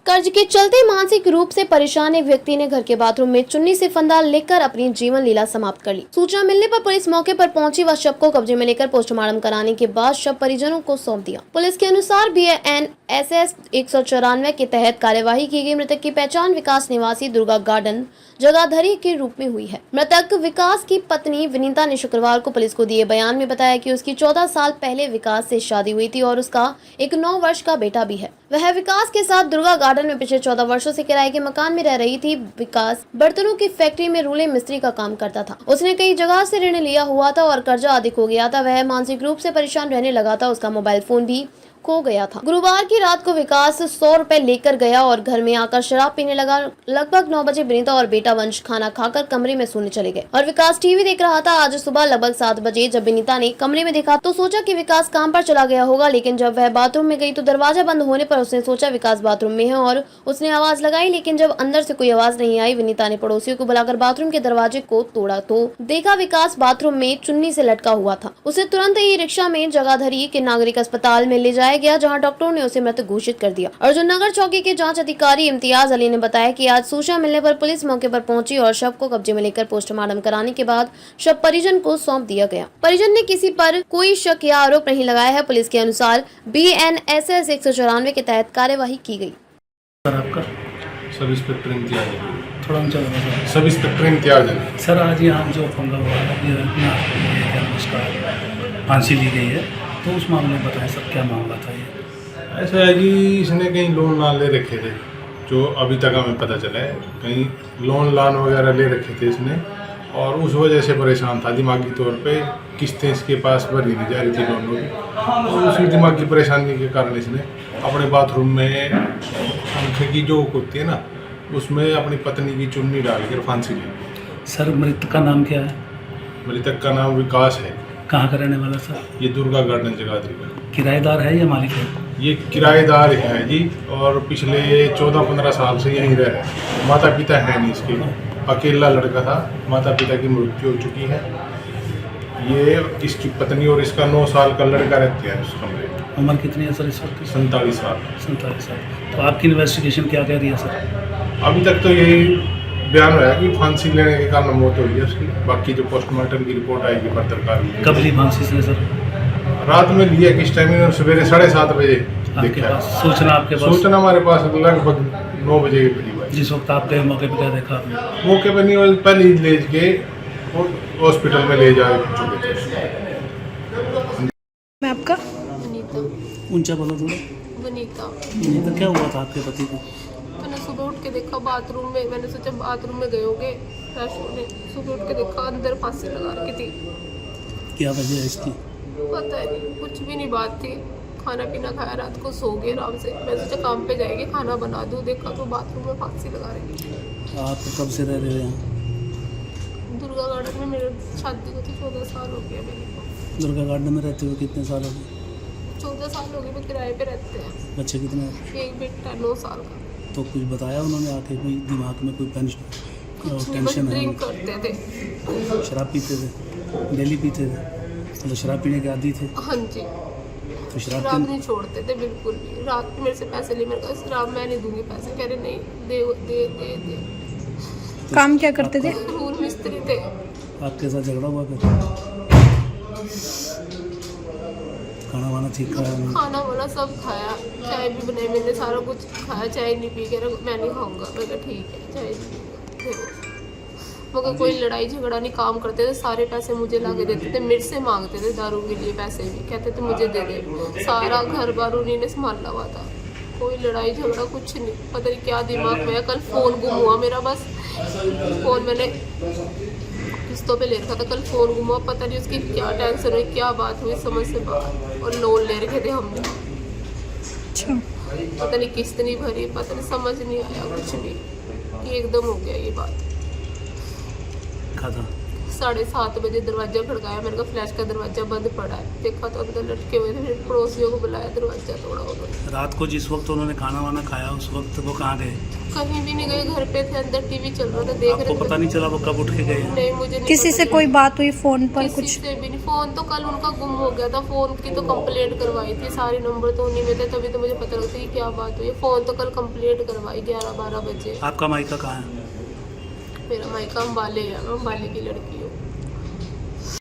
कर्ज के चलते मानसिक रूप से परेशान एक व्यक्ति ने घर के बाथरूम में चुन्नी से फंदा लेकर अपनी जीवन लीला समाप्त कर ली। सूचना मिलने पर पुलिस मौके पर पहुंची व शव को कब्जे में लेकर पोस्टमार्टम कराने के बाद शव परिजनों को सौंप दिया। पुलिस के अनुसार BNSS 194 के तहत कार्यवाही की गई। मृतक की पहचान विकास निवासी दुर्गा गार्डन जगाधरी के रूप में हुई है। मृतक विकास की पत्नी विनीता ने शुक्रवार को पुलिस को दिए बयान में बताया कि उसकी 14 साल पहले विकास से शादी हुई थी और उसका एक 9 वर्ष का बेटा भी है। वह विकास के साथ दुर्गा गार्डन में पिछले 14 वर्षों से किराए के मकान में रह रही थी। विकास बर्तनों की फैक्ट्री में रूले मिस्त्री का काम करता था। उसने कई जगह से ऋण लिया हुआ था और कर्जा अधिक हो गया था। वह मानसिक रूप से परेशान रहने लगा था। उसका मोबाइल फोन भी खो गया था। गुरुवार की रात को विकास 100 रुपए लेकर गया और घर में आकर शराब पीने लगा। लगभग 9 बजे विनीता और बेटा वंश खाना खाकर कमरे में सोने चले गए और विकास टीवी देख रहा था। आज सुबह लगभग 7 बजे जब विनीता ने कमरे में देखा तो सोचा कि विकास काम पर चला गया होगा, लेकिन जब वह बाथरूम में गई तो दरवाजा बंद होने पर उसने सोचा विकास बाथरूम में है और उसने आवाज लगाई, लेकिन जब अंदर से कोई आवाज नहीं आई। विनीता ने पड़ोसियों को बुलाकर बाथरूम के दरवाजे को तोड़ा तो देखा विकास बाथरूम में चुन्नी से लटका हुआ था। उसे तुरंत ही रिक्शा में जगाधरी के नागरिक अस्पताल में ले जाया गया, जहाँ डॉक्टरों ने उसे मृत घोषित कर दिया। अर्जुन नगर चौकी के जांच अधिकारी इम्तियाज अली ने बताया कि आज सूचना मिलने पर पुलिस मौके पर पहुंची और शव को कब्जे में लेकर पोस्टमार्टम कराने के बाद शव परिजन को सौंप दिया गया। परिजन ने किसी पर कोई शक या आरोप नहीं लगाया है। पुलिस के अनुसार BNSS 194 के तहत कार्यवाही की गई। आपका सब इंस्पेक्टर इम्तियाज थोड़ा ऊंचा लगा sir. Sub inspector Imtiaz sir आज यहाँ जो पंगा हुआ है ये अपना उसका फांसी ली गई है, तो उस मामले में बताएं सर क्या मामला था ये? ऐसा है जी, इसने कहीं लोन ना ले रखे थे, जो अभी तक हमें पता चला है। कहीं लोन वगैरह ले रखे थे इसने और उस वजह से परेशान था। दिमागी तौर पे किस्तें इसके पास भरी नहीं जा रही थी लोनों की, और उसी दिमागी परेशानी के कारण इसने अपने बाथरूम में पंखे की जो होती है ना, उसमें अपनी पत्नी की चुन्नी डालकर फांसी ली। सर मृतक का नाम क्या है? मृतक का नाम विकास है। कहाँ का रहने वाला सर? ये दुर्गा गार्डन जगाधरी का। किराएदार है या मालिक है? ये किराएदार है जी, और पिछले 14-15 साल से यहीं रह रहे हैं। माता पिता है नहीं इसके, अकेला लड़का था। माता पिता की मृत्यु हो चुकी है। ये इसकी पत्नी और इसका 9 साल का लड़का रहते हैं उस कमरे में। उम्र कितनी है सर इस वक्त? 47 साल। 47 साल। तो आपकी इन्वेस्टिगेशन क्या कह रही है सर? अभी तक तो यही बयान हुआ है कि फांसी लेने के कारण मौत हुई है उसकी। बाकी जो पोस्टमार्टम की रिपोर्ट आएगी फर्दर कार्रवाई। कब ली फांसी से सर? रात में लिया किस टाइम में? सवेरे 7:30 बजे आपके देखा। पास सूचना आपके पास? सूचना हमारे पास लगभग 9 बजे के करीब आई। जिस वक्त आप गए मौके पर क्या देखा आपने? मौके पर नहीं, पहले ही ले के हॉस्पिटल में ले जा चुके थे। मैं आपका वनीता। ऊंचा बोलो थोड़ा। वनीता। तो क्या हुआ था आपके पति को? मैंने सुबह उठ के देखा बाथरूम में, मैंने सोचा बाथरूम में गए होंगे फ्रेश होने। सुबह उठ के देखा अंदर फांसी लगा रखी थी। क्या वजह है इसकी? पता नहीं, कुछ भी नहीं बात थी। खाना पीना खाया, रात को सो गए आराम से। मैं सोचा काम पे जाएंगे खाना बना दूँ, देखा तो बाथरूम में फांसी लगा रखी। आप कब से रह रहे हो यहाँ? दुर्गा गार्डन में मेरे शादी को तो 14 साल हो गया मेरे को। दुर्गा गार्डन में रहते हुए कितने साल हो गए? 14 साल हो गए, मैं किराए पे रहते हैं। बच्चे कितने हैं? एक बेटा 9 साल का। तो कुछ बताया उन्होंने आके? कोई दिमाग में कोई टेंशन बस है? ड्रिंक करते थे। शराब पीते थे? डेली पीते थे? मतलब शराब पीने के आदी थे? हाँ जी। तो शराब नहीं छोड़ते थे बिल्कुल भी। रात में मेरे से पैसे ले, मेरे कहा शराब मैं नहीं दूंगी पैसे। कह रहे नहीं, दे दे दे दे। काम क्या करते थे? रूल मिस्त्री थे। आपके साथ झगड़ा हुआ फिर? खाना वाना ठीक खाया उन्होंने? खाना वाना सब खाया, चाय भी बनाई मैंने, सारा कुछ खाया। चाय नहीं पी, कह रहा मैं नहीं खाऊंगा। मैं कहा ठीक है, चाय नहीं पीऊंगा। मगर कोई लड़ाई झगड़ा नहीं, काम करते थे। सारे पैसे मुझे ला के देते थे, मेरे से मांगते थे दारू के लिए पैसे भी। कहते थे मुझे दे दे। सारा घर बार उन्हीं ने संभाला हुआ था। कोई लड़ाई झगड़ा कुछ नहीं। पता नहीं क्या दिमाग में है। कल फ़ोन गुम हुआ मेरा, बस फ़ोन मैंने किस्तों पे ले रखा था। कल फ़ोन गुम हुआ, पता नहीं उसकी क्या टेंशन हुई, क्या बात हुई, समझ से बाहर। और लोन ले रखे थे हमने। अच्छा, पता नहीं किस्त नहीं भरी, पता नहीं, समझ नहीं आया कुछ भी कि एकदम हो गया ये बात। खाता 7:30 बजे दरवाजा खड़काया, मैंने कहा फ्लैश का दरवाजा बंद पड़ा है, देखा तो अंदर लटके हुए थे, फिर पड़ोसियों को बुलाया, दरवाजा तोड़ा उन्होंने। रात को जिस वक्त उन्होंने खाना वाना खाया उस वक्त वो कहाँ गए? कहीं भी नहीं गए, घर पे थे, अंदर टीवी चल रहा था, देख आपको रहे पता नहीं चला वो कब उठ के गए? नहीं, मुझे नहीं किसी पता से चला। कोई बात हुई फोन पर किसी कुछ? से भी नहीं। फोन तो कल उनका गुम हो गया था, फोन की तो कंप्लेंट करवाई थी, सारे नंबर तो उन्हीं में थे, तभी तो मुझे पता लगता कि क्या बात हुई। फोन तो कल कंप्लेंट करवाई 11-12 बजे। आपका मायका कहाँ है? मेरा मायका अम्बाले है, मैं अम्बाले की लड़की हूँ।